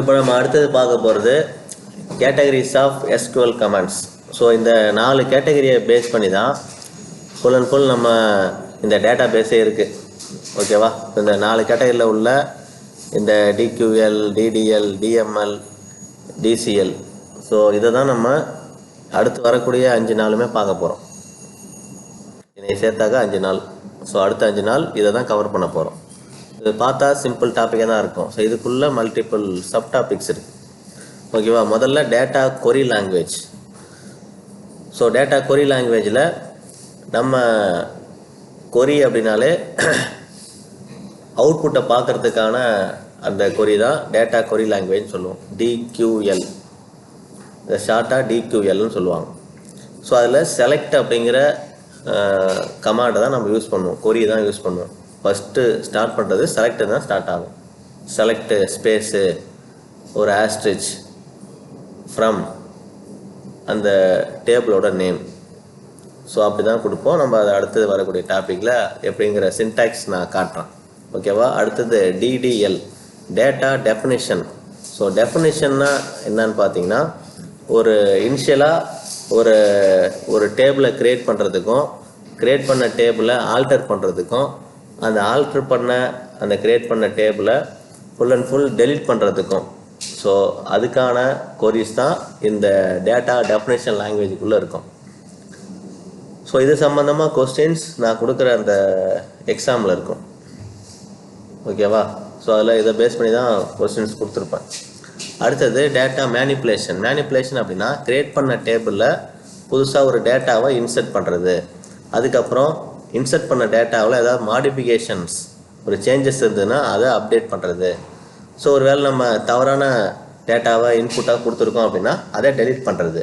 இப்போ நம்ம அடுத்தது பார்க்க போகிறது categories of SQL commands. So இந்த 4 கேட்டகரியை பேஸ் பண்ணி தான் ஃபுல் அண்ட் ஃபுல் நம்ம இந்த டேட்டா பேஸே இருக்குது. ஓகேவா? இந்த 4 கேட்டகரியில் உள்ள இந்த DQL, DDL, DML, TCL, so இதை தான் நம்ம அடுத்து வரக்கூடிய 5 நாளுமே பார்க்க போகிறோம். இதை சேர்த்தாக்க 5 நாள். ஸோ அடுத்த 5 நாள் இதை தான் கவர் பண்ண போகிறோம். இது பார்த்தா சிம்பிள் டாப்பிக்காக தான் இருக்கும். ஸோ இதுக்குள்ளே மல்டிபிள் சப் டாபிக்ஸ் இருக்குது. ஓகேவா? முதல்ல data query language. So data query லாங்குவேஜில் நம்ம கொரி அப்படின்னாலே அவுட்புட்டை பார்க்குறதுக்கான அந்த கொரி தான் டேட்டா கொரி லாங்குவேஜ் சொல்லுவோம். டிக்யூஎல், இந்த ஷார்ட்டாக டிக்யூஎல்னு சொல்லுவாங்க. ஸோ அதில் செலக்ட் அப்படிங்கிற கமாண்டை தான் நம்ம யூஸ் பண்ணுவோம், கொரி தான் யூஸ் பண்ணுவோம். ஃபஸ்ட்டு ஸ்டார்ட் பண்ணுறது செலக்ட் தான் ஸ்டார்ட் ஆகும். செலக்ட் ஸ்பேஸு ஒரு ஆஸ்ட்ரிச் ஃப்ரம் அந்த டேபிளோட நேம். ஸோ அப்படி தான் கொடுப்போம். நம்ம அதை அடுத்தது வரக்கூடிய டாப்பிக்கில் எப்படிங்கிற சின்டாக்ஸ் நான் காட்டுறேன். ஓகேவா? அடுத்தது டிடிஎல், டேட்டா டெஃபினிஷன். ஸோ டெஃபினிஷன்னா என்னன்னு பார்த்தீங்கன்னா, ஒரு இனிஷியலாக ஒரு டேபிளை க்ரியேட் பண்ணுறதுக்கும், க்ரியேட் பண்ண டேபிளை ஆல்டர் பண்ணுறதுக்கும், அந்த ஆல்டர் பண்ண அந்த க்ரியேட் பண்ண டேபிளை ஃபுல் அண்ட் ஃபுல் டெலீட் பண்ணுறதுக்கும், ஸோ அதுக்கான கொரிஸ் தான் இந்த டேட்டா டெஃபினிஷன் லாங்குவேஜுக்குள்ளே இருக்கும். ஸோ இது சம்மந்தமாக கொஸ்டின்ஸ் நான் கொடுக்குற அந்த எக்ஸாமில் இருக்கும். ஓகேவா? ஸோ அதில் இதை பேஸ் பண்ணி தான் கொஸ்டின்ஸ் கொடுத்துருப்பேன். அடுத்தது டேட்டா மேனிப்புலேஷன். மேனிப்புலேஷன் அப்படின்னா க்ரியேட் பண்ண டேபிளில் புதுசாக ஒரு டேட்டாவை இன்சர்ட் பண்ணுறது. அதுக்கப்புறம் இன்சர்ட் பண்ண டேட்டாவில் ஏதாவது மாடிஃபிகேஷன்ஸ், ஒரு சேஞ்சஸ் இருந்ததுன்னா அதை அப்டேட் பண்ணுறது. ஸோ ஒரு வேளை நம்ம தவறான டேட்டாவை இன்புட்டாக கொடுத்துருக்கோம் அப்படின்னா அதை டெலீட் பண்ணுறது.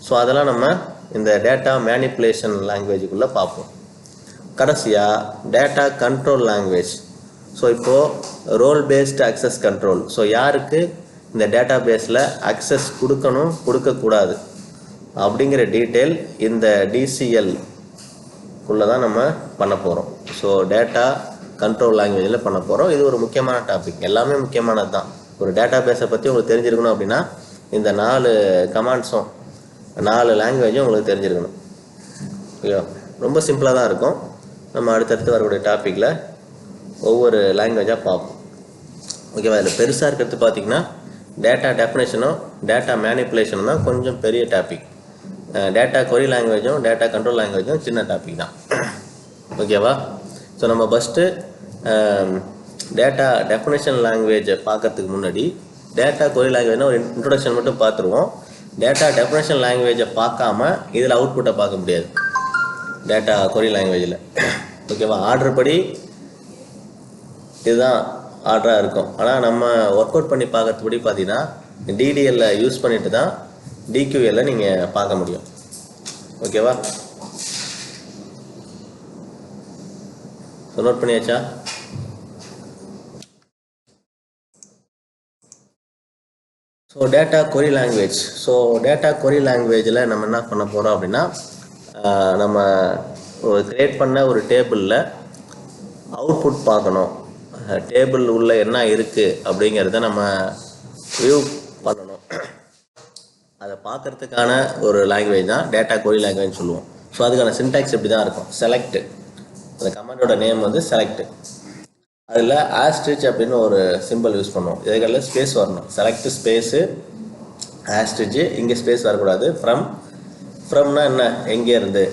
ஸோ அதெல்லாம் நம்ம இந்த டேட்டா மேனிப்புலேஷன் லாங்குவேஜுக்குள்ளே பார்ப்போம். கடைசியாக டேட்டா கண்ட்ரோல் லாங்குவேஜ். ஸோ இப்போது role based access control. So யாருக்கு இந்த டேட்டா பேஸில் அக்சஸ் கொடுக்கணும், கொடுக்கக்கூடாது அப்படிங்கிற டீட்டெயில் இந்த டிசிஎல்குள்ளே தான் நம்ம பண்ண போகிறோம். ஸோ டேட்டா கண்ட்ரோல் லாங்குவேஜில் பண்ண போகிறோம். இது ஒரு முக்கியமான டாபிக். எல்லாமே முக்கியமானது தான். ஒரு டேட்டா பேஸை பற்றி உங்களுக்கு தெரிஞ்சிருக்கணும் அப்படின்னா இந்த 4 கமாண்ட்ஸும் 4 லாங்குவேஜும் உங்களுக்கு தெரிஞ்சிருக்கணும். ஓகே, ரொம்ப சிம்பிளாக தான் இருக்கும். நம்ம அடுத்தடுத்து வரக்கூடிய டாப்பிக்கில் ஒவ்வொரு லாங்குவேஜாக பார்ப்போம். ஓகேவா? இதில் பெருசாக இருக்கிறது பார்த்திங்கன்னா டேட்டா டெஃபினேஷனும் டேட்டா மேனிப்புலேஷனும் தான் கொஞ்சம் பெரிய டாபிக். டேட்டா கொரி லாங்குவேஜும் டேட்டா கண்ட்ரோல் லாங்குவேஜும் சின்ன டாபிக் தான். ஓகேவா? ஸோ நம்ம ஃபஸ்ட்டு டேட்டா டெஃபினேஷன் லாங்குவேஜை பார்க்கறதுக்கு முன்னாடி டேட்டா கொரி லாங்குவேஜ்னா ஒரு இன்ட்ரொடக்ஷன் மட்டும் பார்த்துருவோம். டேட்டா டெஃபினேஷன் லாங்குவேஜை பார்க்காம இதில் அவுட்புட்டை பார்க்க முடியாது டேட்டா கொரி லாங்குவேஜில். ஓகேவா? ஆர்டர் படி இதுதான் ஆர்டராக இருக்கும். ஆனால் நம்ம ஒர்க் அவுட் பண்ணி பார்க்கறதுபடி பார்த்தீங்கன்னா டிடிஎல்ல யூஸ் பண்ணிட்டு தான் டிக்யூஎல்ல நீங்கள் பார்க்க முடியும். ஓகேவா? ஸோ நோட் பண்ணியாச்சா? So data query language. So data query லாங்குவேஜில் நம்ம என்ன பண்ண போகிறோம் அப்படின்னா, நம்ம கிரியேட் பண்ண ஒரு டேபிளில் அவுட்புட் பார்க்கணும். டேபிள் உள்ள என்ன இருக்குது அப்படிங்கிறத நம்ம வியூ பண்ணணும். அதை பார்க்குறதுக்கான ஒரு லாங்குவேஜ் தான் டேட்டா கொரி லாங்குவேஜ் சொல்லுவோம். ஸோ அதுக்கான சின்டாக்ஸ் இப்படி தான் இருக்கும். செலக்ட், அந்த கமாண்டோட நேம் வந்து செலக்ட். அதில் ஆஸ்ட்ரிச் அப்படின்னு ஒரு சிம்பிள் யூஸ் பண்ணுவோம். இதுக்கெல்லாம் ஸ்பேஸ் வரணும். செலக்ட் ஸ்பேஸு ஆஸ்ட்ரிச்சு, இங்கே ஸ்பேஸ் வரக்கூடாது. ஃப்ரம்னா என்ன, எங்கேருந்து.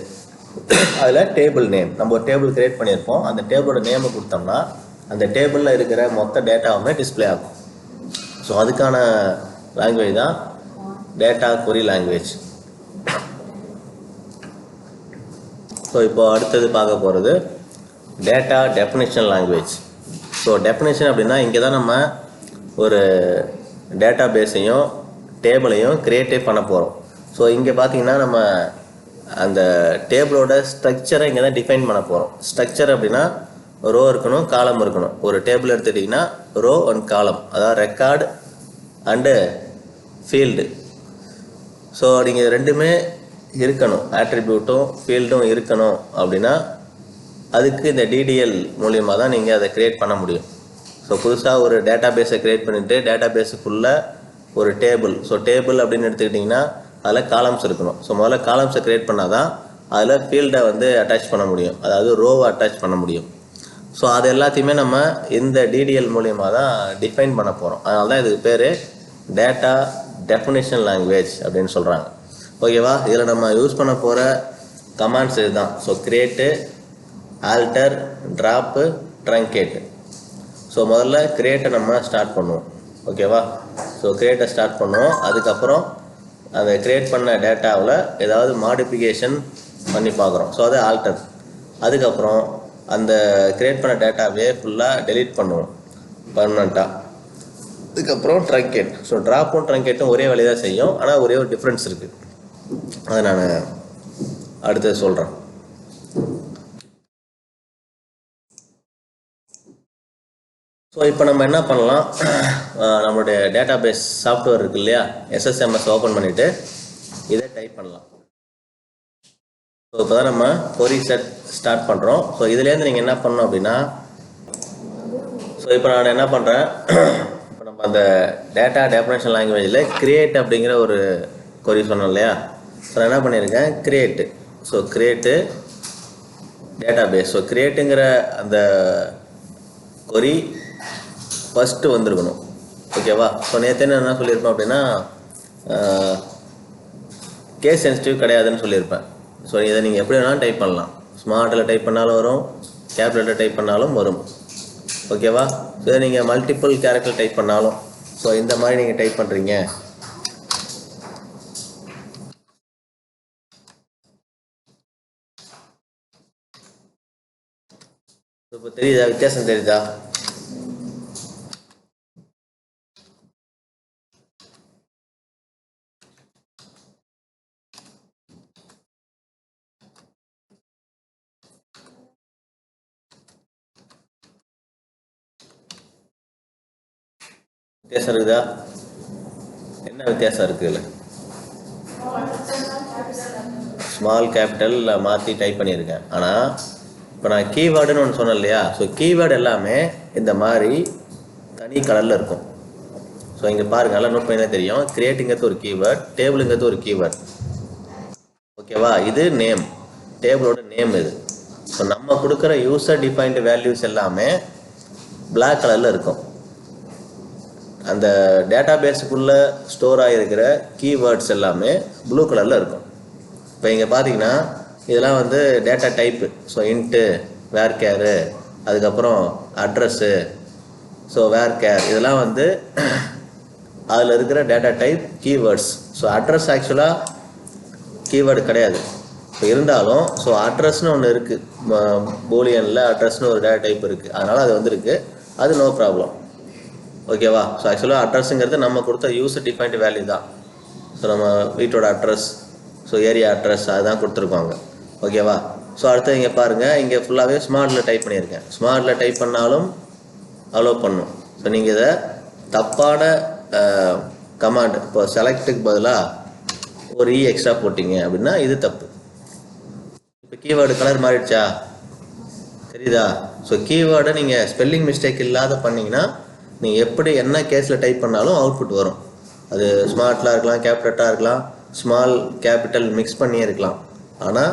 அதில் டேபிள் நேம், நம்ம ஒரு டேபிள் கிரியேட் பண்ணியிருப்போம். அந்த டேபிளோட நேமை கொடுத்தோம்னா அந்த டேபிளில் இருக்கிற மொத்த டேட்டாவுமே டிஸ்பிளே ஆகும். ஸோ அதுக்கான லாங்குவேஜ் தான் டேட்டா கொரி லாங்குவேஜ். ஸோ இப்போ அடுத்தது பார்க்க போகிறது data definition language. So definition அப்படின்னா இங்கே தான் நம்ம ஒரு டேட்டா பேஸையும் டேபிளையும் க்ரியேட்டே பண்ண போகிறோம். ஸோ இங்கே பார்த்தீங்கன்னா நம்ம அந்த டேபிளோட ஸ்ட்ரக்சரை இங்கே தான் டிஃபைன் பண்ண போகிறோம். ஸ்ட்ரக்சர் அப்படின்னா ரோ இருக்கணும், காலம் இருக்கணும். ஒரு டேபிள் எடுத்துட்டிங்கன்னா ரோ அண்ட் காலம், அதாவது ரெக்கார்டு அண்டு ஃபீல்டு. ஸோ நீங்கள் ரெண்டுமே இருக்கணும், ஆட்ரிபியூட்டும் ஃபீல்டும் இருக்கணும். அப்படின்னா அதுக்கு இந்த டிடிஎல் மூலியமாக தான் நீங்கள் அதை க்ரியேட் பண்ண முடியும். ஸோ ஸோ புதுசாக ஒரு டேட்டா பேஸை க்ரியேட் பண்ணிவிட்டு டேட்டா பேஸுக்குள்ளே ஒரு டேபிள். ஸோ டேபிள் அப்படின்னு எடுத்துக்கிட்டிங்கன்னா அதில் காலம்ஸ் இருக்கணும். ஸோ முதல்ல காலம்ஸை க்ரியேட் பண்ணால் தான் அதில் ஃபீல்டை வந்து அட்டாச் பண்ண முடியும், அதாவது ரோவை அட்டாச் பண்ண முடியும். ஸோ அது எல்லாத்தையுமே நம்ம இந்த டிடிஎல் மூலியமாக தான் டிஃபைன் பண்ண போகிறோம். அதனால தான் இதுக்கு பேர் டேட்டா டெஃபினிஷன் லாங்குவேஜ் அப்படின்னு சொல்கிறாங்க. ஓகேவா? இதில் நம்ம யூஸ் பண்ண போகிற கமாண்ட்ஸ் இதுதான். So create, alter, drop, truncate. So முதல்ல கிரியேட்டை நம்ம ஸ்டார்ட் பண்ணுவோம். ஓகேவா? ஸோ கிரியேட்டை ஸ்டார்ட் பண்ணுவோம். அதுக்கப்புறம் அதை கிரியேட் பண்ண டேட்டாவில் ஏதாவது மாடிஃபிகேஷன் பண்ணி பார்க்குறோம். ஸோ அது ஆல்டர். அதுக்கப்புறம் அந்த கிரியேட் பண்ண டேட்டாவே ஃபுல்லாக டெலீட் பண்ணுவோம் பர்மனெண்ட்டாக. அதுக்கப்புறம் ட்ரங்கேட். ஸோ ட்ராப்பும் ட்ரங்கேட்டும் ஒரே வேலையை தான் செய்யும், ஆனால் ஒரே ஒரு டிஃப்ரென்ஸ் இருக்குது. அதை நான் அடுத்தது சொல்கிறேன். ஸோ இப்போ நம்ம என்ன பண்ணலாம், நம்மளுடைய டேட்டா பேஸ் சாஃப்ட்வேர் இருக்குது இல்லையா, SSMS ஓப்பன் பண்ணிவிட்டு இதை டைப் பண்ணலாம். ஸோ இப்போ தான் நம்ம கொரி செட் ஸ்டார்ட் பண்ணுறோம். ஸோ இதுலேருந்து நீங்கள் என்ன பண்ணணும் அப்படின்னா, ஸோ இப்போ நான் என்ன பண்ணுறேன், இப்போ நம்ம அந்த டேட்டா டெஃபினிஷன் லாங்குவேஜில் கிரியேட் அப்படிங்கிற ஒரு கொரி சொன்னோம் இல்லையா. ஸோ நான் என்ன பண்ணியிருக்கேன், create. So create database. So கிரியேட்டுங்கிற அந்த கொரி ஃபஸ்ட்டு வந்துருக்கணும். ஓகேவா? ஸோ நேற்று என்ன சொல்லியிருப்பேன் அப்படின்னா, கேஸ் சென்சிட்டிவ் கிடையாதுன்னு சொல்லியிருப்பேன். ஸோ இதை நீங்கள் எப்படி வேணாலும் டைப் பண்ணலாம். ஸ்மார்ட்டில் டைப் பண்ணாலும் வரும், கேப்லெட்டில் டைப் பண்ணாலும் வரும். ஓகேவா? ஸோ இதை நீங்கள் மல்டிபிள் கேரக்டர் டைப் பண்ணாலும், ஸோ இந்த மாதிரி நீங்கள் டைப் பண்ணுறீங்க. இப்போ தெரியுதா, வித்தியாசம் தெரியுதா? வித்தியாசம் இருக்குதா? என்ன வித்தியாசம் இருக்குதுல்ல? ஸ்மால் கேபிட்டலில் மாற்றி டைப் பண்ணியிருக்கேன். ஆனால் இப்போ நான் கீவேர்டுன்னு ஒன்று சொன்னேன் இல்லையா. ஸோ கீவேர்டு எல்லாமே இந்த மாதிரி தனி கலரில் இருக்கும். ஸோ இங்கே பாருங்கள், நல்லா நோட் பண்ணி தெரியும். கிரியேட்டுங்கிறது ஒரு கீவேர்ட், டேபிளுங்கிறது ஒரு கீவேர்ட். ஓகேவா? இது நேம், டேபிளோட நேம் இது. ஸோ நம்ம கொடுக்குற யூசர் டிஃபைன்டு வேல்யூஸ் எல்லாமே பிளாக் கலரில் இருக்கும். அந்த டேட்டா பேஸுக்குள்ளே ஸ்டோர் ஆகிருக்கிற கீவேர்ட்ஸ் எல்லாமே ப்ளூ கலரில் இருக்கும். இப்போ இங்கே பார்த்தீங்கன்னா இதெல்லாம் வந்து டேட்டா டைப்பு. ஸோ இன்ட்டு, வேர் கேரு, அதுக்கப்புறம் அட்ரஸ்ஸு, ஸோ வேர் கேர், இதெல்லாம் வந்து அதில் இருக்கிற data type keywords. So address ஆக்சுவலாக கீவேர்டு கிடையாது. இப்போ இருந்தாலும் ஸோ அட்ரஸ்னு ஒன்று இருக்குது, பூலியனில் அட்ரஸ்னு ஒரு டேட்டா டைப் இருக்குது, அதனால் அது வந்துருக்கு, அது நோ ப்ராப்ளம். ஓகேவா? ஸோ ஆக்சுவலாக அட்ரஸுங்கிறது நம்ம கொடுத்த யூசர் டிஃபைன்டு வேல்யூ தான். ஸோ நம்ம வீட்டோட அட்ரஸ், ஸோ ஏரியா அட்ரஸ் அதுதான் கொடுத்துருப்பாங்க. ஓகேவா? ஸோ அடுத்து இங்கே பாருங்கள், இங்கே ஃபுல்லாகவே ஸ்மார்ட்டில் டைப் பண்ணியிருக்கேன். ஸ்மார்ட்டில் டைப் பண்ணாலும் அலோவ் பண்ணும். ஸோ நீங்கள் இதை தப்பான கமாண்ட், இப்போ செலக்ட்டுக்கு பதிலாக ஒரு எக்ஸ்ட்ரா போட்டிங்க அப்படின்னா இது தப்பு. இப்போ கீவேர்டு கலர் மாறிடுச்சா, தெரியுதா? ஸோ கீவேர்டை நீங்கள் ஸ்பெல்லிங் மிஸ்டேக் இல்லாத பண்ணிங்கன்னா நீங்கள் எப்படி என்ன கேஸில் டைப் பண்ணாலும் அவுட்புட் வரும். அது ஸ்மார்ட்லாக இருக்கலாம், கேபிட்டலாக இருக்கலாம், ஸ்மால் கேபிட்டல் மிக்ஸ் பண்ணியே இருக்கலாம். ஆனால்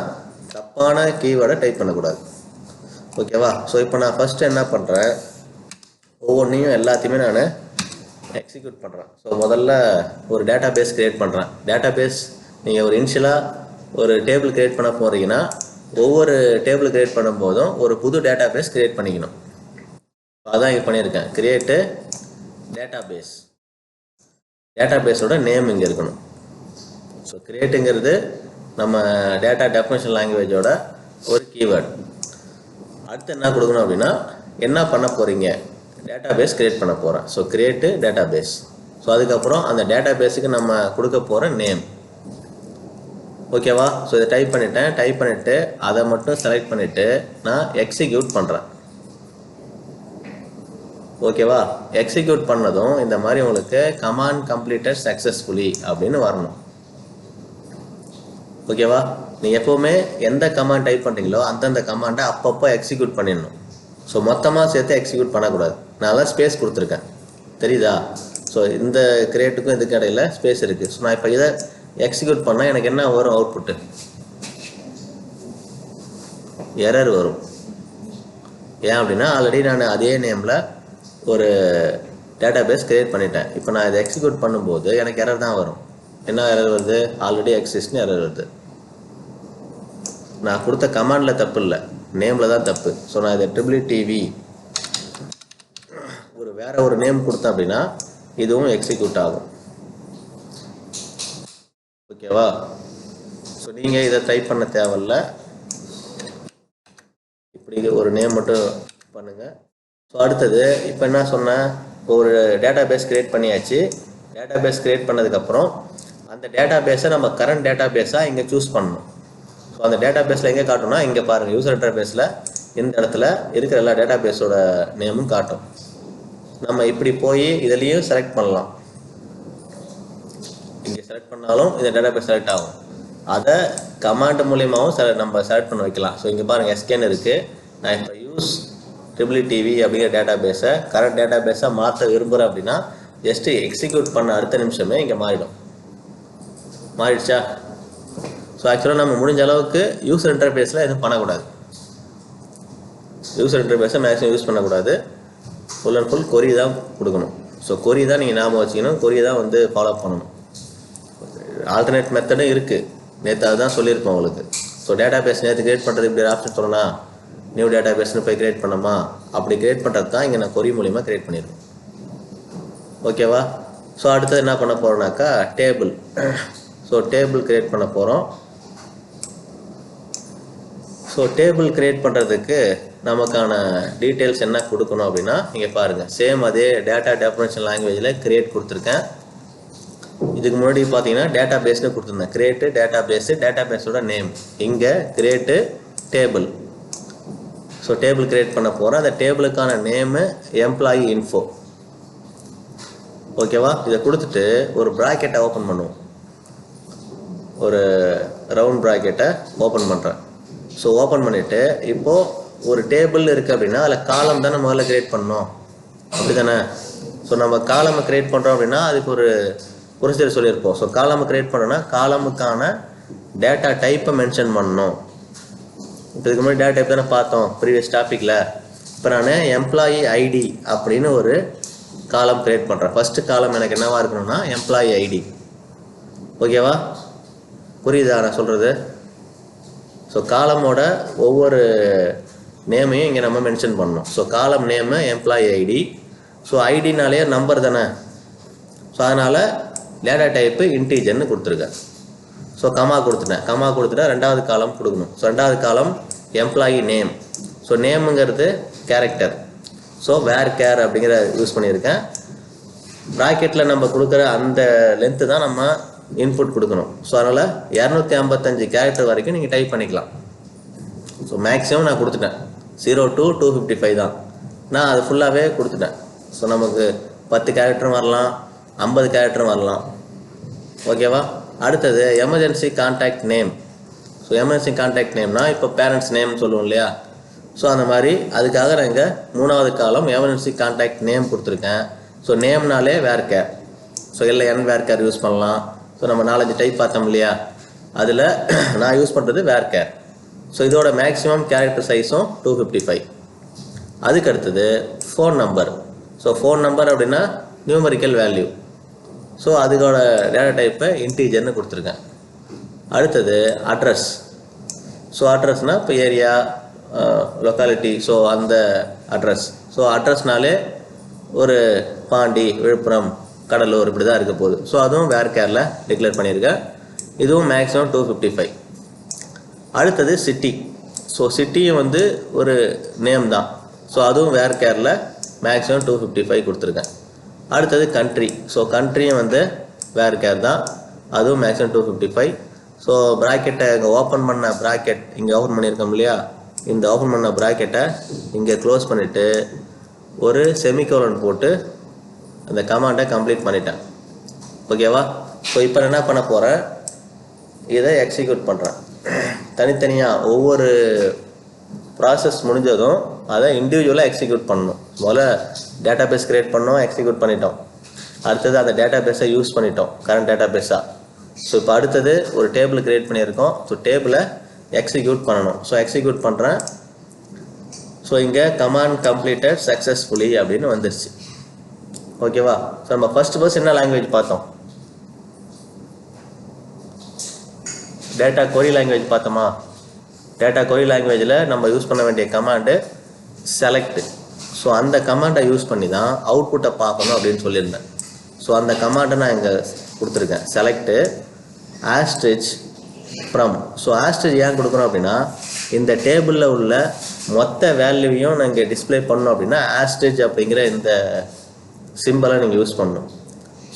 தப்பான கீவேர்டை டைப் பண்ணக்கூடாது. ஓகேவா? ஸோ இப்போ நான் ஃபஸ்ட்டு என்ன பண்ணுறேன், ஒவ்வொன்றையும் எல்லாத்தையுமே நான் எக்ஸிக்யூட் பண்ணுறேன். ஸோ முதல்ல ஒரு டேட்டா பேஸ் க்ரியேட் பண்ணுறேன். டேட்டா பேஸ் நீங்கள் ஒரு இனிஷியலாக ஒரு டேபிள் க்ரியேட் பண்ண போகிறீங்கன்னா ஒவ்வொரு டேபிள் க்ரியேட் பண்ணும்போதும் ஒரு புது டேட்டா பேஸ் க்ரியேட் பண்ணிக்கணும். அதான் இது பண்ணியிருக்கேன், கிரியேட்டு டேட்டா பேஸ். டேட்டா பேஸோட நேம் இங்கே இருக்கணும். ஸோ கிரியேட்டுங்கிறது நம்ம டேட்டா டெஃபினிஷன் லாங்குவேஜோட ஒரு கீவேர்ட். அடுத்து என்ன கொடுக்கணும் அப்படின்னா, என்ன பண்ண போகிறீங்க, டேட்டா பேஸ் கிரியேட் பண்ண போகிறேன். So create database. So அதுக்கப்புறம் அந்த டேட்டா பேஸுக்கு நம்ம கொடுக்க போகிற நேம். ஓகேவா? ஸோ இதை டைப் பண்ணிட்டேன். டைப் பண்ணிவிட்டு அதை மட்டும் செலக்ட் பண்ணிவிட்டு நான் எக்ஸிக்யூட் பண்ணுறேன். ஓகேவா? எக்ஸிக்யூட் பண்ணதும் இந்த மாதிரி உங்களுக்கு கமாண்ட் கம்ப்ளீட்டட் சக்ஸஸ்ஃபுல்லி அப்படின்னு வரணும். ஓகேவா? நீங்கள் எப்போவுமே எந்த கமாண்ட் டைப் பண்ணுறீங்களோ அந்தந்த கமாண்டை அப்பப்போ எக்ஸிக்யூட் பண்ணிடணும். ஸோ மொத்தமாக சேர்த்து எக்ஸிக்யூட் பண்ணக்கூடாது. நான் தான் ஸ்பேஸ் கொடுத்துருக்கேன் தெரியுதா. ஸோ இந்த கிரியேட்டுக்கும் இதுக்கு இடையில ஸ்பேஸ் இருக்குது. ஸோ நான் இப்போ இதை எக்ஸிக்யூட் பண்ணால் எனக்கு என்ன வரும் அவுட்புட்டு, எரர் வரும். ஏன் அப்படின்னா ஆல்ரெடி நான் அதே நேமில் ஒரு டேட்டா பேஸ் கிரியேட் பண்ணிட்டேன். இப்போ நான் இதை எக்ஸிக்யூட் பண்ணும்போது எனக்கு எரர் தான் வரும். என்ன எரர் வருது, ஆல்ரெடி எக்ஸிஸ்ட்னு எரர் வருது. நான் கொடுத்த கமாண்டில் தப்பு இல்லை, நேமில் தான் தப்பு. ஸோ நான் இதை டிவி வேற ஒரு நேம் கொடுத்தேன் அப்படின்னா இதுவும் எக்ஸிக்யூட் ஆகும். ஓகேவா. ஸோ நீங்கள் இதை டைப் பண்ண தேவையில்ல, இப்படி ஒரு நேம் மட்டும் பண்ணுங்க. ஸோ அடுத்தது இப்போ என்ன சொன்னேன், ஒரு டேட்டா பேஸ் கிரியேட் பண்ணியாச்சு. டேட்டா பேஸ் கிரியேட் பண்ணதுக்கப்புறம் அந்த டேட்டா பேஸை நம்ம கரண்ட் டேட்டா பேஸாக இங்கே சூஸ் பண்ணணும். ஸோ அந்த டேட்டா பேஸில் எங்கே காட்டணும்னா இங்கே பாருங்கள், யூசர் இன்டர்ஃபேஸில் இந்த இடத்துல இருக்கிற எல்லா டேட்டா பேஸோட நேமும் காட்டும். நம்ம இப்படி போய் இதுலேயும் செலக்ட் பண்ணலாம். இங்கே செலக்ட் பண்ணாலும் இந்த டேட்டா பேஸ் செலக்ட் ஆகும். அதை கமாண்ட் மூலியமாகவும் நம்ம செலக்ட் பண்ண வைக்கலாம். ஸோ இங்கே பாருங்கள் எஸ்கேன் இருக்குது. நான் இப்போ யூஸ் டிவி அப்படிங்கிற டேட்டா பேஸை கரண்ட் டேட்டா பேஸாக மாற்ற விரும்புகிறேன் அப்படின்னா ஜஸ்ட்டு எக்ஸிக்யூட் பண்ண அடுத்த நிமிஷமே இங்கே மாறிடும். மாறிடுச்சா. ஸோ ஆக்சுவலாக நம்ம முடிஞ்ச அளவுக்கு யூசர் இன்டர்ஃபேஸில் எதுவும் பண்ணக்கூடாது. யூசர் இன்டர்ஃபேஸை மேக்ஸிமம் யூஸ் பண்ணக்கூடாது. ஃபுல் அண்ட் ஃபுல் கொரி தான் கொடுக்கணும். ஸோ கொரி தான் நீங்கள் ஞாபகம் வச்சுக்கணும், கொரி தான் வந்து ஃபாலோ பண்ணணும். ஆல்டர்னேட் மெத்தடும் இருக்குது, நேற்று அதுதான் சொல்லியிருப்போம் உங்களுக்கு. ஸோ டேட்டா பேஸ் நேற்று கிரியேட் பண்ணுறது இப்படி ஆப்ஷன் சொல்லணும், நியூ டேட்டா பேஸ்னு போய் கிரியேட் பண்ணோமா, அப்படி கிரியேட் பண்ணுறது தான் இங்கே நான் கொரி மூலிமா கிரியேட் பண்ணியிருக்கேன். ஓகேவா. ஸோ அடுத்தது என்ன பண்ண போகிறோம்னாக்கா டேபிள். ஸோ டேபிள் கிரியேட் பண்ண போகிறோம். ஸோ டேபிள் கிரியேட் பண்ணுறதுக்கு நமக்கான டீட்டெயில்ஸ் என்ன கொடுக்கணும் அப்படின்னா இங்கே பாருங்கள், சேம் அதே டேட்டா டெஃபினேஷன் லாங்குவேஜில் கிரியேட் கொடுத்துருக்கேன். இதுக்கு முன்னாடி பார்த்தீங்கன்னா டேட்டா பேஸ்னு கொடுத்துருந்தேன், கிரியேட்டு டேட்டா பேஸோட நேம். இங்கே create table. So table create பண்ண போகிறோம். அந்த டேபிளுக்கான நேமு எம்ப்ளாயி இன்ஃபோ. ஓகேவா. இதை கொடுத்துட்டு ஒரு ப்ராக்கெட்டை ஓப்பன் பண்ணுவோம், ஒரு ரவுண்ட் ப்ராக்கெட்டை ஓப்பன் பண்ணுறேன். ஸோ ஓப்பன் பண்ணிவிட்டு இப்போது ஒரு டேபிள் இருக்குது அப்படின்னா அதில் காலம் தானே முதல்ல கிரியேட் பண்ணோம், அப்படி தானே. ஸோ நம்ம காலமை கிரியேட் பண்ணுறோம் அப்படின்னா அதுக்கு ஒரு ப்ரொசீஜர் சொல்லியிருப்போம். ஸோ காலமை கிரியேட் பண்ணோன்னா காலமுக்கான டேட்டா டைப்பை மென்ஷன் பண்ணணும். இப்போ இதுக்கு முன்னாடி டேட்டா டைப் தானே பார்த்தோம் ப்ரீவியஸ் டாப்பிக்கில். இப்போ நான் எம்ப்ளாயி ஐடி அப்படின்னு ஒரு காலம் கிரியேட் பண்ணுறேன். ஃபஸ்ட்டு காலம் எனக்கு என்னவாக இருக்கணும்னா எம்ப்ளாயி ஐடி. ஓகேவா. புரியுதா நான் சொல்கிறது. ஸோ காலமோட ஒவ்வொரு நேமையும் இங்கே நம்ம மென்ஷன் பண்ணணும். So column name employee ID. So ஐடினாலே நம்பர் தானே. ஸோ அதனால் டேட்டா டைப்பு இன்டீஜர்னு கொடுத்துருக்கேன். ஸோ கமா கொடுத்துட்டா ரெண்டாவது காலம் கொடுக்கணும். ஸோ ரெண்டாவது காலம் எம்ப்ளாயி நேம். ஸோ நேமுங்கிறது கேரக்டர். ஸோ வேர் கேர் அப்படிங்கிற யூஸ் பண்ணியிருக்கேன். ப்ராக்கெட்டில் நம்ம கொடுக்குற அந்த லென்த்து தான் நம்ம இன்புட் கொடுக்கணும். ஸோ அதனால் 255 கேரக்டர் வரைக்கும் நீங்கள் டைப் பண்ணிக்கலாம். ஸோ மேக்ஸிமம் நான் கொடுத்துட்டேன், 0 to 255 தான். நான் அது ஃபுல்லாகவே கொடுத்துட்டேன். ஸோ நமக்கு 10 கேரக்டரும் வரலாம், 50 கேரக்டரும் வரலாம். ஓகேவா. அடுத்தது emergency contact name. So emergency contact நேம்னா இப்போ பேரண்ட்ஸ் நேம்னு சொல்லுவோம் இல்லையா. ஸோ அந்த மாதிரி அதுக்காக நான் இங்கே 3வது காலம் எமர்ஜென்சி கான்டாக்ட் நேம் கொடுத்துருக்கேன். ஸோ நேம்னாலே வேர் கேர். ஸோ என் வேர் கேர் யூஸ் பண்ணலாம். ஸோ நம்ம 4-5 டைப் பார்த்தோம் இல்லையா, அதில் நான் யூஸ் பண்ணுறது வேர் கேர். ஸோ இதோட மேக்ஸிமம் கேரக்டர் சைஸும் 255. அதுக்கு அடுத்தது phone number. So phone number அப்படின்னா நியூமரிக்கல் வேல்யூ. ஸோ அதுக்கோட டேட்டா டைப்பை இன்டீஜர்னு கொடுத்துருக்கேன். அடுத்தது அட்ரஸ். ஸோ அட்ரஸ்னால் இப்போ ஏரியா, லொக்காலிட்டி, ஸோ அந்த அட்ரஸ். ஸோ அட்ரஸ்னாலே ஒரு பாண்டி, விழுப்புரம், கடலூர் இப்படி தான் இருக்க போகுது. ஸோ அதுவும் வேர் கேரில் டிக்ளேர் பண்ணியிருக்கேன். இதுவும் மேக்ஸிமம் 255. அடுத்தது சிட்டி. ஸோ சிட்டியும் வந்து ஒரு நேம் தான். ஸோ அதுவும் வேர் கேரில் மேக்ஸிமம் 255 கொடுத்துருக்கேன். அடுத்தது கண்ட்ரி. ஸோ கண்ட்ரியும் வந்து வேர் கேர் தான், அதுவும் மேக்ஸிமம் 255. ஸோ ப்ராக்கெட்டை இங்கே ஓப்பன் பண்ண ப்ராக்கெட் இங்கே ஓப்பன் பண்ணியிருக்கோம் இல்லையா, இந்த ஓப்பன் பண்ண ப்ராக்கெட்டை இங்கே க்ளோஸ் பண்ணிவிட்டு ஒரு செமிகோலன் போட்டு அந்த கமாண்டை கம்ப்ளீட் பண்ணிட்டேன். ஓகேவா. ஸோ இப்போ என்ன பண்ண போகிறேன், இதை எக்ஸிக்யூட் பண்ணுறேன். தனித்தனியாக ஒவ்வொரு ப்ராசஸ் முடிஞ்சதும் அதை இண்டிவிஜுவலாக எக்ஸிக்யூட் பண்ணணும். முதல்ல டேட்டா பேஸ் க்ரியேட் பண்ணோம், எக்ஸிக்யூட் பண்ணிட்டோம். அடுத்தது அந்த டேட்டா பேஸை யூஸ் பண்ணிட்டோம் கரண்ட் டேட்டா பேஸாக. ஸோ இப்போ அடுத்தது ஒரு டேபிள் க்ரியேட் பண்ணியிருக்கோம். ஸோ டேபிளை எக்ஸிக்யூட் பண்ணணும். ஸோ எக்ஸிக்யூட் பண்ணுறேன். ஸோ இங்கே கமாண்ட் கம்ப்ளீட்டட் சக்ஸஸ்ஃபுல்லி அப்படின்னு வந்துருச்சு. ஓகேவா? ஸோ நம்ம ஃபர்ஸ்ட் என்ன லாங்குவேஜ் பார்த்தோம்? டேட்டா கொரி லாங்குவேஜ் பார்த்தோமா? டேட்டா கொரி லாங்குவேஜில் நம்ம யூஸ் பண்ண வேண்டிய கமாண்டு செலக்ட். ஸோ அந்த கமாண்டை யூஸ் பண்ணி தான் அவுட்புட்டை பார்க்கணும் அப்படின்னு சொல்லியிருந்தேன். ஸோ அந்த கமாண்டை நான் இங்கே கொடுத்துருக்கேன். Select ostrich from. So ostrich ஏன் கொடுக்குறோம் அப்படின்னா இந்த டேபிளில் உள்ள மொத்த வேல்யூவையும் நான் இங்கே டிஸ்பிளே பண்ணணும் அப்படின்னா ஆஸ்ட்ரிச் அப்படிங்கிற இந்த சிம்பிளை நீங்கள் யூஸ் பண்ணணும்.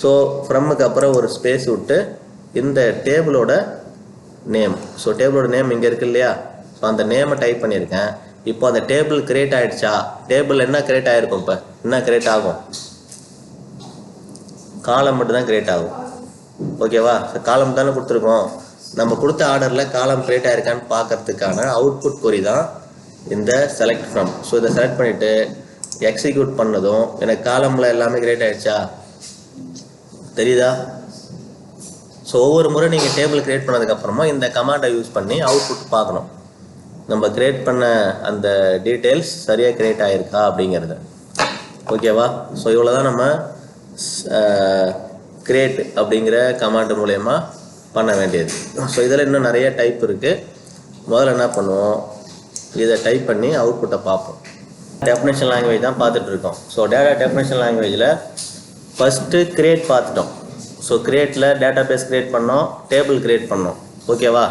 ஸோ ஃப்ரம்முக்கு அப்புறம் ஒரு ஸ்பேஸ் விட்டு இந்த டேபிளோட நேம். ஸோ டேபிளோட நேம் இங்கே இருக்கு இல்லையா? ஸோ அந்த நேமை டைப் பண்ணியிருக்கேன். இப்போ அந்த டேபிள் கிரியேட் ஆகிடுச்சா? டேபிள் என்ன கிரியேட் ஆகிருக்கும்? இப்போ என்ன கிரியேட் ஆகும்? காலம் மட்டும் தான் கிரியேட் ஆகும். ஓகேவா? காலம் தானே கொடுத்துருக்கோம். நம்ம கொடுத்த ஆர்டரில் காலம் கிரியேட் ஆகிருக்கான்னு பார்க்கறதுக்கான அவுட்புட் கொரி தான் இந்த செலக்ட் ஃப்ரம். ஸோ இதை செலக்ட் பண்ணிவிட்டு எக்ஸிக்யூட் பண்ணதும் எனக்கு காலமில் எல்லாமே கிரியேட் ஆகிடுச்சா? தெரியுதா? ஸோ ஒவ்வொரு முறை நீங்கள் டேபிள் கிரியேட் பண்ணதுக்கப்புறமா இந்த கமாண்டை யூஸ் பண்ணி அவுட்புட் பார்க்கணும். நம்ம கிரியேட் பண்ண அந்த டீட்டெயில்ஸ் சரியாக கிரியேட் ஆகிருக்கா அப்படிங்கிறது. ஓகேவா? ஸோ இவ்வளோ தான் நம்ம கிரியேட் அப்படிங்கிற கமாண்ட் மூலயமா பண்ண வேண்டியது. ஸோ இதில் இன்னும் நிறைய டைப் இருக்குது. முதல்ல என்ன பண்ணுவோம்? இதை டைப் பண்ணி அவுட்புட்டை பார்ப்போம். டெஃபினேஷன் லாங்குவேஜ் தான் பார்த்துட்ருக்கோம். ஸோ டேட்டா டெஃபினேஷன் லாங்குவேஜில் ஃபஸ்ட்டு கிரியேட் பார்த்துட்டோம். ஸோ கிரியேட்டில் டேட்டா பேஸ் கிரியேட் பண்ணோம், டேபிள் கிரியேட் பண்ணோம். ஓகேவா?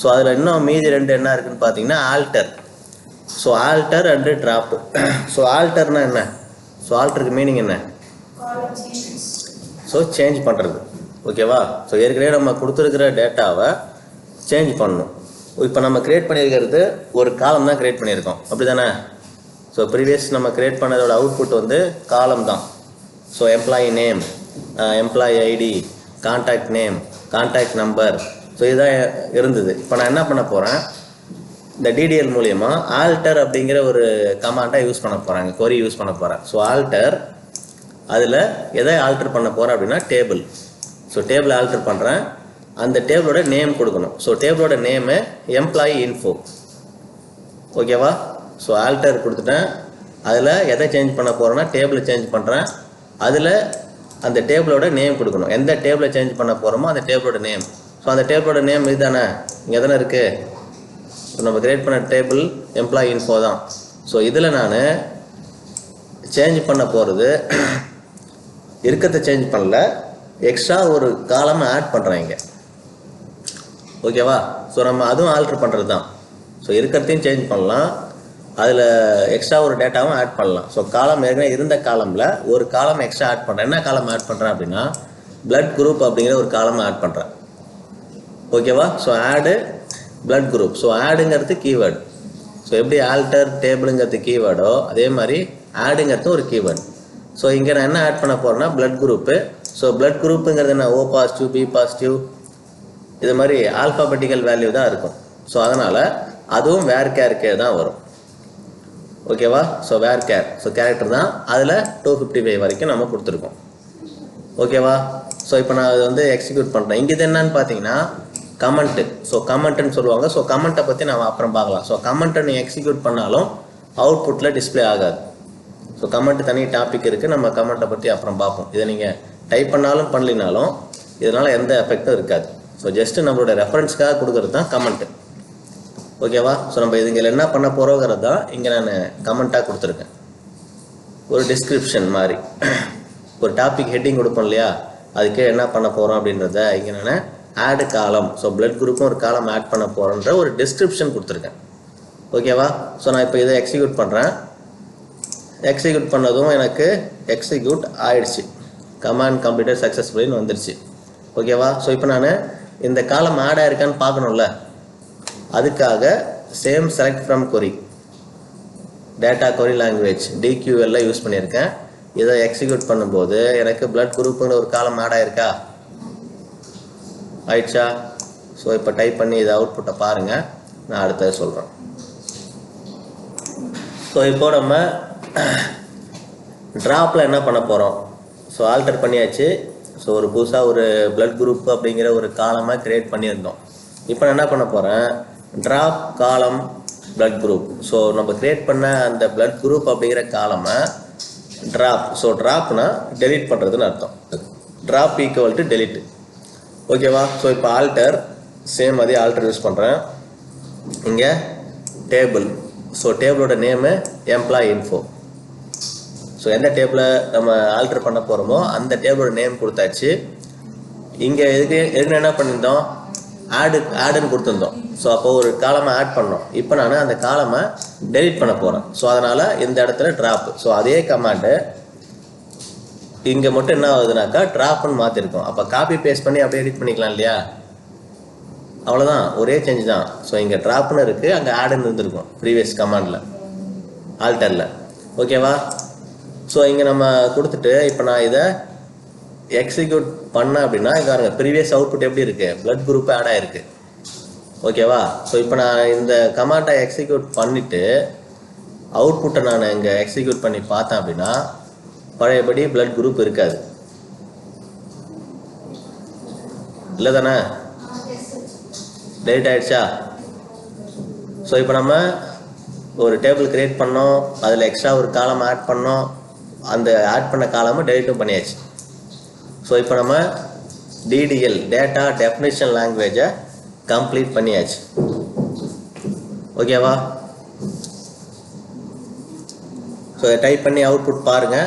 ஸோ அதில் இன்னும் மீதி ரெண்டு என்ன இருக்குதுன்னு பார்த்தீங்கன்னா alter. So alter and drop. So ஆல்டர்னா என்ன? ஸோ ஆல்டருக்கு மீனிங் என்ன? ஸோ சேஞ்ச் பண்ணுறது. ஓகேவா? ஸோ ஏற்கனவே நம்ம கொடுத்துருக்கிற டேட்டாவை சேஞ்ச் பண்ணணும். இப்போ நம்ம கிரியேட் பண்ணியிருக்கிறது ஒரு காலம் தான் கிரியேட் பண்ணியிருக்கோம், அப்படி தானே? ஸோ ப்ரீவியஸ் நம்ம கிரியேட் பண்ணதோட அவுட்புட் வந்து காலம் தான். So employee name, employee ID, contact name, contact number. So இதுதான் இருந்தது. இப்போ நான் என்ன பண்ண போகிறேன்? இந்த டிடிஎல் மூலயமா ஆல்டர் அப்படிங்கிற ஒரு கமாண்டை யூஸ் பண்ண போகிறாங்க, கொரி யூஸ் பண்ண போகிறேன். ஸோ ஆல்டர், அதில் எதை ஆல்டர் பண்ண போகிறேன் அப்படின்னா டேபிள். ஸோ டேபிள் ஆல்டர் பண்ணுறேன். அந்த டேபிளோட நேம் கொடுக்கணும். ஸோ டேபிளோட நேமு எம்ப்ளாயி இன்ஃபோ. ஓகேவா? ஸோ ஆல்டர் கொடுத்துட்டேன். அதில் எதை சேஞ்ச் பண்ண போகிறேன்னா டேபிளை சேஞ்ச் பண்ணுறேன். அதில் அந்த டேபிளோட நேம் கொடுக்கணும். எந்த டேபிளை சேஞ்ச் பண்ண போகிறோமோ அந்த டேபிளோட நேம். ஸோ அந்த டேபிளோட நேம் இது தானே, இங்கே தானே இருக்குது. ஸோ நம்ம கிரியேட் பண்ண டேபிள் எம்ப்ளாயி இன்ஃபோ தான். ஸோ இதில் நான் சேஞ்ச் பண்ண போகிறது இருக்கிறத சேஞ்ச் பண்ணல, எக்ஸ்ட்ரா ஒரு காலம் ஆட் பண்ணுறேன் இங்கே. ஓகேவா? ஸோ நம்ம அதுவும் ஆல்டர் பண்ணுறது தான். ஸோ இருக்கிறதையும் சேஞ்ச் பண்ணலாம், அதில் எக்ஸ்ட்ரா ஒரு டேட்டாவும் ஆட் பண்ணலாம். ஸோ காலம் ஏற்கனவே இருந்த காலமில் ஒரு காலம் எக்ஸ்ட்ரா ஆட் பண்ணுறேன். என்ன காலம் ஆட் பண்ணுறேன் அப்படின்னா பிளட் குரூப் அப்படிங்கிற ஒரு காலம் ஆட் பண்ணுறேன். ஓகேவா? So add blood group. So ஆடுங்கிறது கீவேர்டு. ஸோ எப்படி ஆல்டர் டேபிளுங்கிறது கீவேர்டோ அதே மாதிரி ஆடுங்கிறது ஒரு கீவேர்டு. ஸோ இங்கே நான் என்ன ஆட் பண்ண போகிறேன்னா பிளட் குரூப்பு. ஸோ பிளட் குரூப்புங்கிறது என்ன? ஓ பாசிட்டிவ், பி பாசிட்டிவ், இது மாதிரி ஆல்ஃபாபெட்டிக்கல் வேல்யூ தான் இருக்கும். ஸோ அதனால் அதுவும் வேர் கேருக்கே தான் வரும். ஓகேவா? So where care, so character தான். அதில் 255 வரைக்கும் நம்ம கொடுத்துருக்கோம். ஓகேவா? ஸோ இப்போ நான் அது வந்து எக்ஸிக்யூட் பண்ணுறேன். இங்கே இது என்னன்னு பார்த்தீங்கன்னா கமெண்ட்டு. ஸோ கமெண்ட்டுன்னு சொல்லுவாங்க. ஸோ கமெண்ட்டை பற்றி நம்ம அப்புறம் பார்க்கலாம். ஸோ கமெண்ட்டை நீங்கள் எக்ஸிக்யூட் பண்ணாலும் அவுட்புட்டில் டிஸ்பிளே ஆகாது. ஸோ கமெண்ட் தனி டாபிக் இருக்குது, நம்ம கமெண்ட்டை பற்றி அப்புறம் பார்ப்போம். இதை நீங்கள் டைப் பண்ணாலும் பண்ணலினாலும் இதனால் எந்த எஃபெக்டும் இருக்காது. ஸோ ஜஸ்ட்டு நம்மளோட ரெஃபரன்ஸ்க்காக கொடுக்குறது தான் கமெண்ட்டு. ஓகேவா? ஸோ நம்ம இதுங்க என்ன பண்ண போகிறோங்கிறது தான் இங்கே நான் கமெண்ட்டாக கொடுத்துருக்கேன். ஒரு டிஸ்கிரிப்ஷன் மாதிரி ஒரு டாபிக் ஹெட்டிங் கொடுப்போம் இல்லையா, அதுக்கே என்ன பண்ண போகிறோம் அப்படின்றத இங்கே நான் ஆடு காலம். ஸோ பிளட் குரூப்பும் ஒரு காலம் ஆட் பண்ண போகிறோன்ற ஒரு டிஸ்கிரிப்ஷன் கொடுத்துருக்கேன். ஓகேவா? ஸோ நான் இப்போ இதை எக்ஸிக்யூட் பண்ணுறேன். எக்ஸிக்யூட் பண்ணதும் எனக்கு எக்ஸிக்யூட் ஆயிடுச்சு. கமாண்ட் கம்ப்ளீட்டட் சக்ஸஸ்ஃபுல்லின்னு வந்துடுச்சு. ஓகேவா? ஸோ இப்போ நான் இந்த காலம் ஆட் ஆயிருக்கான்னு பார்க்கணும்ல, அதுக்காக same select from query data query language DQL use பண்ணியிருக்கேன். இதை எக்ஸிக்யூட் பண்ணும்போது எனக்கு பிளட் குரூப்புங்கிற ஒரு காலம் ஆட் ஆயிருக்கா? ஆயிடுச்சா? ஸோ இப்போ டைப் பண்ணி இதை அவுட்புட்டை பாருங்கள், நான் அடுத்தது சொல்கிறேன். ஸோ இப்போ நம்ம ட்ராப்பில் என்ன பண்ண போகிறோம்? ஸோ ஆல்டர் பண்ணியாச்சு. ஸோ ஒரு புதுசாக ஒரு பிளட் குரூப் அப்படிங்கிற ஒரு காலமாக க்ரியேட் பண்ணியிருந்தோம். இப்போ நான் என்ன பண்ண போகிறேன்? Drop column blood group. So நம்ம க்ரியேட் பண்ண அந்த பிளட் குரூப் அப்படிங்கிற காலமை ட்ராப். ஸோ ட்ராப்னா டெலீட் பண்ணுறதுன்னு அர்த்தம். Drop equal to delete. ஓகேவா? ஸோ இப்போ ஆல்டர் சேம் அதே ஆல்டர் யூஸ் பண்ணுறேன். இங்கே டேபிள். ஸோ டேபிளோட நேமு எம்ப்ளாய் இன்ஃபோ. ஸோ எந்த டேபிளை நம்ம ஆல்டர் பண்ண போகிறோமோ அந்த டேபிளோட நேம் கொடுத்தாச்சு. இங்கே எதுக்கு என்ன பண்ணியிருந்தோம்? ஆடுன்னு கொடுத்துருந்தோம். ஸோ அப்போ ஒரு காலமை ஆட் பண்ணோம். இப்போ நான் அந்த காலமை டெலிட் பண்ண போகிறேன். ஸோ அதனால் இந்த இடத்துல ட்ராப். ஸோ அதே கமாண்டு இங்கே மட்டும் என்ன ஆகுதுனாக்கா ட்ராப்னு மாற்றிருக்கோம். அப்போ காப்பி பேஸ்ட் பண்ணி அப்படியே எடிட் பண்ணிக்கலாம் இல்லையா? அவ்வளோதான், ஒரே சேஞ்ச் தான். ஸோ இங்கே ட்ராப்னு இருக்குது, அங்கே ஆடுன்னு இருந்திருக்கும் ப்ரீவியஸ் கமாண்டில் ஆல்டரில். ஓகேவா? ஸோ இங்கே நம்ம கொடுத்துட்டு இப்போ நான் இதை எக்ஸிக்யூட் பண்ணேன் அப்படின்னா இங்கே பாருங்க ப்ரீவியஸ் அவுட்புட் எப்படி இருக்குது? பிளட் குரூப் ஆட் ஆகிருக்கு. ஓகேவா? ஸோ இப்போ நான் இந்த கமாண்டை எக்ஸிக்யூட் பண்ணிவிட்டு அவுட்புட்டை நான் இங்கே எக்ஸிக்யூட் பண்ணி பார்த்தேன் அப்படின்னா பழையபடி பிளட் குரூப் இருக்காது. இல்லை தானே? டெலிட் ஆகிடுச்சா? ஸோ இப்போ நம்ம ஒரு டேபிள் க்ரியேட் பண்ணோம், அதில் எக்ஸ்ட்ரா ஒரு காலம் ஆட் பண்ணோம், அந்த ஆட் பண்ண காலமும் டெலிட்டும் பண்ணியாச்சு. ஸோ இப்போ நம்ம DDL டேட்டா டெஃபினிஷன் லாங்குவேஜை கம்ப்ளீட் பண்ணியாச்சு. ஓகேவா? ஸோ டைப் பண்ணி அவுட்புட் பாருங்கள்.